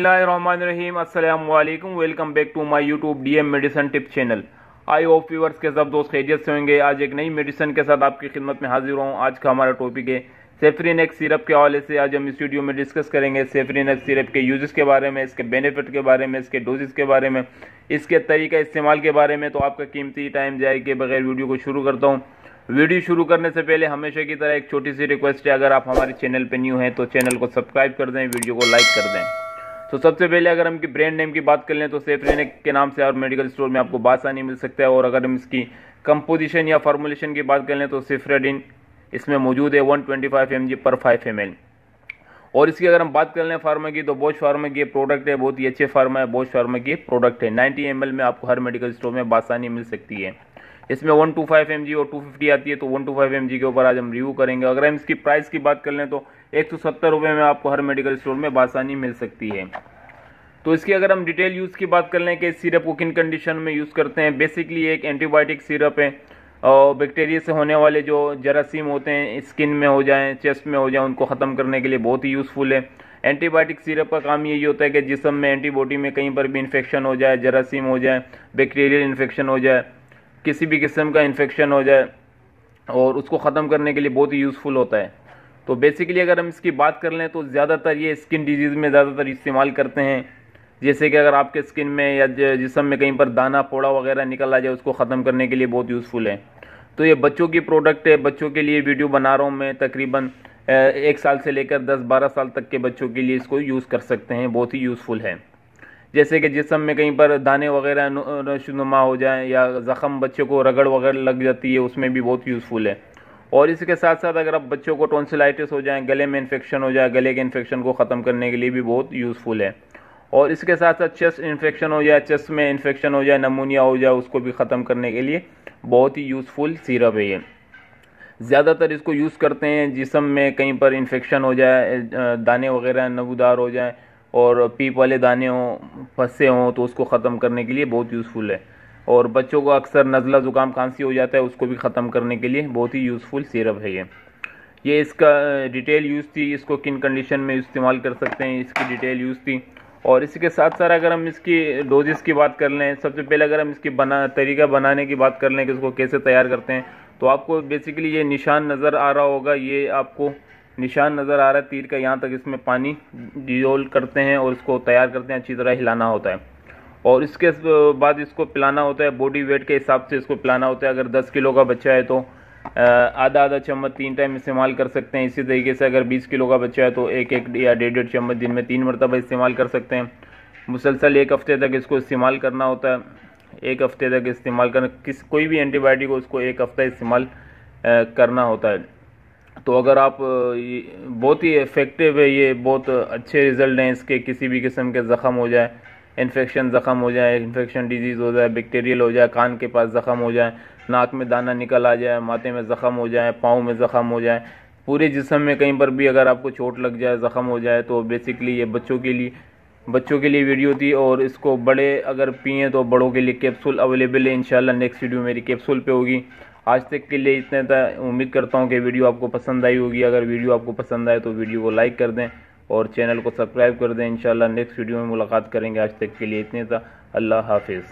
बिस्मिल्लाहिर्रहमानिर्रहीम अस्सलाम वालेकुम। Welcome back to my YouTube DM medicine tip channel. I hope viewers के सब दोस्त खैरियत से होंगे। आज एक नई मेडिसिन के साथ आपकी खिदमत में हाजिर हूँ। आज का हमारा टॉपिक है सेफ्रीनेक्स सिरप के हवाले से। आज हम इस वीडियो में डिस्कस करेंगे सेफ्रीनेक्स सिरप के यूजेस के बारे में, इसके बेनिफिट के बारे में, इसके डोजेस के बारे में, इसके तरीका इस्तेमाल के बारे में। तो आपका कीमती टाइम जाए के बगैर वीडियो को शुरू करता हूँ। वीडियो शुरू करने से पहले हमेशा की तरह एक छोटी सी रिक्वेस्ट है, अगर आप हमारे चैनल पर न्यू हैं तो चैनल को सब्सक्राइब कर दें, वीडियो को लाइक कर दें। तो सबसे पहले अगर हम की ब्रांड नेम की बात कर लें तो सेफ्रीनेक्स के नाम से और मेडिकल स्टोर में आपको बासानी मिल सकता है। और अगर हम इसकी कंपोजिशन या फार्मूलेशन की बात कर लें तो सिफ्रेडिन इसमें मौजूद है 125 mg पर 5 ml। और इसकी अगर हम बात कर लें फार्मा की तो बोश फार्मा की प्रोडक्ट है, बहुत ही अच्छे फार्मा है, बोश फार्मा की प्रोडक्ट है। 90 ml में आपको हर मेडिकल स्टोर में बासानी मिल सकती है। इसमें 125 mg और 250 आती है, तो 125 mg के ऊपर आज हम रिव्यू करेंगे। अगर हम इसकी प्राइस की बात कर लें तो 170 रुपये में आपको हर मेडिकल स्टोर में बासानी मिल सकती है। तो इसकी अगर हम डिटेल यूज़ की बात कर लें कि इस सिरप को किन कंडीशन में यूज़ करते हैं, बेसिकली एक एंटीबायोटिक सिरप है और बैक्टीरिया से होने वाले जो जरासीम होते हैं स्किन में हो जाएं, चेस्ट में हो जाएं, उनको ख़त्म करने के लिए बहुत ही यूज़फुल है। एंटीबायोटिक सिरप का काम यही होता है कि जिस्म में एंटीबॉडी में कहीं पर भी इन्फेक्शन हो जाए, जरासीम हो जाए, बैक्टीरियल इन्फेक्शन हो जाए, किसी भी किस्म का इन्फेक्शन हो जाए, और उसको ख़त्म करने के लिए बहुत ही यूज़फुल होता है। तो बेसिकली अगर हम इसकी बात कर लें तो ज़्यादातर ये स्किन डिजीज़ में ज़्यादातर इस्तेमाल करते हैं। जैसे कि अगर आपके स्किन में या जिस्म में कहीं पर दाना फोड़ा वगैरह निकल आ जाए, उसको ख़त्म करने के लिए बहुत यूज़फुल है। तो ये बच्चों की प्रोडक्ट है, बच्चों के लिए वीडियो बना रहा हूँ मैं। तकरीबन 1 साल से लेकर 10-12 साल तक के बच्चों के लिए इसको यूज़ कर सकते हैं, बहुत ही यूज़फुल है। जैसे कि जिस्म में कहीं पर दाने वगैरह नशुनुमा हो जाए या ज़ख़म बच्चों को रगड़ वगैरह लग जाती है, उसमें भी बहुत यूज़फुल है। और इसके साथ साथ अगर आप बच्चों को टॉन्सिलाइटिस हो जाए, गले में इन्फेक्शन हो जाए, गले के इन्फेक्शन को ख़त्म करने के लिए भी बहुत यूज़फुल है। और इसके साथ साथ चेस्ट इन्फेक्शन हो जाए, चेस्ट में इन्फेक्शन हो जाए, नमूनिया हो जाए, उसको भी ख़त्म करने के लिए बहुत ही यूज़फुल सिरप है ये। ज़्यादातर इसको यूज़ करते हैं जिस्म में कहीं पर इन्फेक्शन हो जाए, दाने वगैरह नबूदार हो जाए और पीप वाले दाने हों, फंसे हों, तो उसको ख़त्म करने के लिए बहुत यूज़फुल है। और बच्चों को अक्सर नज़ला ज़ुकाम खांसी हो जाता है, उसको भी ख़त्म करने के लिए बहुत ही यूज़फुल सिरप है ये इसका डिटेल यूज़ थी, इसको किन कंडीशन में इस्तेमाल कर सकते हैं, इसकी डिटेल यूज़ थी। और इसके साथ साथ अगर हम इसकी डोजेस की बात कर लें, सबसे पहले अगर हम इसकी तरीका बनाने की बात कर लें कि इसको कैसे तैयार करते हैं, तो आपको बेसिकली ये निशान नज़र आ रहा होगा, ये आपको निशान नज़र आ रहा है तीर का, यहाँ तक इसमें पानी डिजोल्व करते हैं और इसको तैयार करते हैं, अच्छी तरह हिलाना होता है। और इसके बाद इसको पिलाना होता है, बॉडी वेट के हिसाब से इसको पिलाना होता है। अगर 10 किलो का बच्चा है तो आधा चम्मच 3 टाइम इस्तेमाल कर सकते हैं। इसी तरीके से अगर 20 किलो का बच्चा है तो 1-1 या 1.5 चम्मच दिन में 3 मरतबा इस्तेमाल कर सकते हैं। मुसलसल 1 हफ्ते तक इसको इस्तेमाल करना होता है। 1 हफ्ते तक इस्तेमाल करना, कोई भी एंटीबायोटिक को उसको 1 हफ्ता इस्तेमाल करना होता है। तो अगर आप बहुत ही इफेक्टिव है ये, बहुत अच्छे रिजल्ट हैं इसके। किसी भी किस्म के ज़ख़म हो जाए, इन्फेक्शन ज़ख़म हो जाए, इन्फेक्शन डिजीज़ हो जाए, बैक्टीरियल हो जाए, कान के पास ज़ख़म हो जाए, नाक में दाना निकल आ जाए, माथे में ज़ख़म हो जाए, पाँव में ज़ख़म हो जाए, पूरे जिस्म में कहीं पर भी अगर आपको चोट लग जाए, ज़ख़म हो जाए, तो बेसिकली ये बच्चों के लिए वीडियो थी। और इसको बड़े अगर पिए तो बड़ों के लिए कैप्सूल अवेलेबल है। इंशाल्लाह नेक्स्ट वीडियो मेरी कैप्सूल पे होगी। आज तक के लिए इतने था। उम्मीद करता हूँ कि वीडियो आपको पसंद आई होगी। अगर वीडियो आपको पसंद आए तो वीडियो को लाइक कर दें और चैनल को सब्सक्राइब कर दें। इंशाल्लाह नेक्स्ट वीडियो में मुलाकात करेंगे। आज तक के लिए इतने था। अल्लाह हाफिज़।